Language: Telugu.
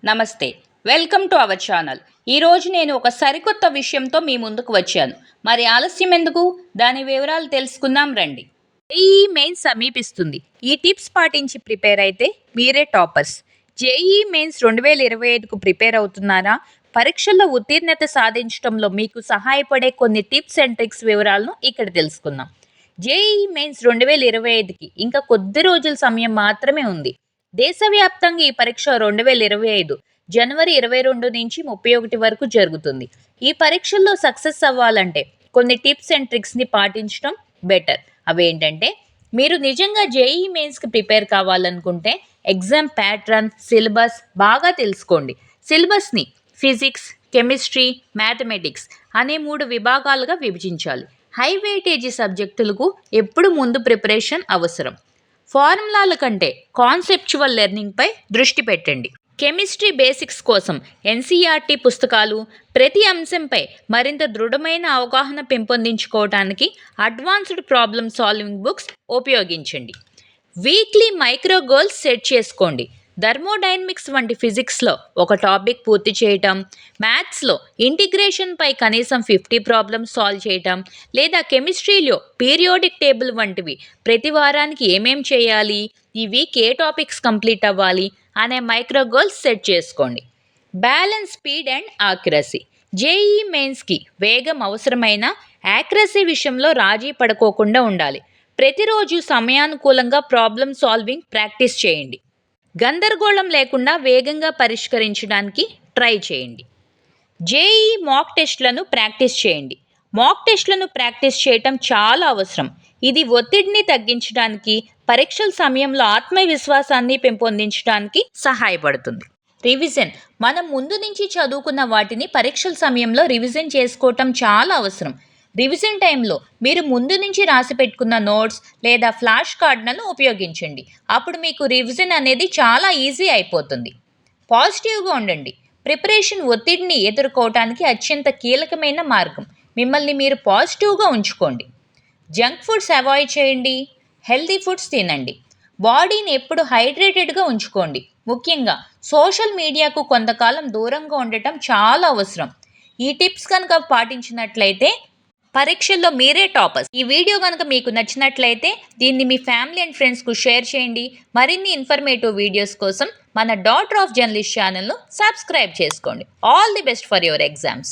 నమస్తే. Welcome to our channel. ఈరోజు నేను ఒక సరికొత్త విషయంతో మీ ముందుకు వచ్చాను. మరి ఆలస్యం ఎందుకు? దాని వివరాలు తెలుసుకుందాం రండి. జేఈఈ మెయిన్స్ సమీపిస్తుంది. ఈ టిప్స్ పాటించి ప్రిపేర్ అయితే మీరే టాపర్స్. జేఈఈ మెయిన్స్ 2025కు ప్రిపేర్ అవుతున్నారా? పరీక్షల్లో ఉత్తీర్ణత సాధించడంలో మీకు సహాయపడే కొన్ని టిప్స్ అండ్ ట్రిక్స్ వివరాలను ఇక్కడ తెలుసుకుందాం. జేఈఈ మెయిన్స్ 2025కి ఇంకా కొద్ది రోజుల సమయం మాత్రమే ఉంది. దేశవ్యాప్తంగా ఈ పరీక్ష 2025 జనవరి 22 నుంచి 31 వరకు జరుగుతుంది. ఈ పరీక్షల్లో సక్సెస్ అవ్వాలంటే కొన్ని టిప్స్ అండ్ ట్రిక్స్ని పాటించడం బెటర్. అవేంటంటే, మీరు నిజంగా జేఈఈ మెయిన్స్కి ప్రిపేర్ కావాలనుకుంటే ఎగ్జామ్ ప్యాటర్న్, సిలబస్ బాగా తెలుసుకోండి. సిలబస్ని ఫిజిక్స్, కెమిస్ట్రీ, మ్యాథమెటిక్స్ అనే 3 విభాగాలుగా విభజించాలి. హై వెయిటేజీ సబ్జెక్టులకు ఎప్పుడు ముందు ప్రిపరేషన్ అవసరం. ఫార్ములాల కంటే కాన్సెప్చువల్ లెర్నింగ్పై దృష్టి పెట్టండి. కెమిస్ట్రీ బేసిక్స్ కోసం ఎన్సీఈఆర్టీ పుస్తకాలు, ప్రతి అంశంపై మరింత దృఢమైన అవగాహన పెంపొందించుకోవడానికి అడ్వాన్స్డ్ ప్రాబ్లమ్ సాల్వింగ్ బుక్స్ ఉపయోగించండి. వీక్లీ మైక్రో గోల్స్ సెట్ చేసుకోండి. థర్మోడైనమిక్స్ వంటి ఫిజిక్స్లో ఒక టాపిక్ పూర్తి చేయటం, మ్యాథ్స్లో ఇంటిగ్రేషన్పై కనీసం 50 ప్రాబ్లమ్స్ సాల్వ్ చేయటం, లేదా కెమిస్ట్రీలో పీరియాడిక్ టేబుల్ వంటివి ప్రతి వారానికి ఏమేం చేయాలి, ఈ వీక్ ఏ టాపిక్స్ కంప్లీట్ అవ్వాలి అనే మైక్రో గోల్స్ సెట్ చేసుకోండి. Balance speed and accuracy. JEE మెయిన్స్కి వేగం అవసరమైన యాక్యురసీ విషయంలో రాజీ పడుకోకుండా ఉండాలి. ప్రతిరోజు సమయానుకూలంగా ప్రాబ్లమ్ సాల్వింగ్ ప్రాక్టీస్ చేయండి. గందరగోళం లేకుండా వేగంగా పరిష్కరించడానికి ట్రై చేయండి. జేఈఈ మాక్ టెస్ట్లను ప్రాక్టీస్ చేయండి. మాక్ టెస్ట్లను ప్రాక్టీస్ చేయటం చాలా అవసరం. ఇది ఒత్తిడిని తగ్గించడానికి, పరీక్షల సమయంలో ఆత్మవిశ్వాసాన్ని పెంపొందించడానికి సహాయపడుతుంది. రివిజన్. మనం ముందు నుంచి చదువుకున్న వాటిని పరీక్షల సమయంలో రివిజన్ చేసుకోవటం చాలా అవసరం. రివిజన్ టైంలో మీరు ముందు నుంచి రాసి పెట్టుకున్న నోట్స్ లేదా ఫ్లాష్ కార్డులను ఉపయోగించండి. అప్పుడు మీకు రివిజన్ అనేది చాలా ఈజీ అయిపోతుంది. పాజిటివ్గా ఉండండి. ప్రిపరేషన్ ఒత్తిడిని ఎదుర్కోవటానికి అత్యంత కీలకమైన మార్గం. మిమ్మల్ని మీరు పాజిటివ్గా ఉంచుకోండి. జంక్ ఫుడ్స్ అవాయిడ్ చేయండి. హెల్తీ ఫుడ్స్ తినండి. బాడీని ఎప్పుడు హైడ్రేటెడ్గా ఉంచుకోండి. ముఖ్యంగా సోషల్ మీడియాకు కొంతకాలం దూరంగా ఉండటం చాలా అవసరం. ఈ టిప్స్ కనుక పాటించినట్లయితే పరీక్షల్లో మీరే టాపర్స్. ఈ వీడియో కనుక మీకు నచ్చినట్లయితే దీన్ని మీ ఫ్యామిలీ అండ్ ఫ్రెండ్స్కు షేర్ చేయండి. మరిన్ని ఇన్ఫర్మేటివ్ వీడియోస్ కోసం మన డాటర్ ఆఫ్ జర్నలిస్ట్ ఛానల్ను సబ్స్క్రైబ్ చేసుకోండి. All the best for your exams.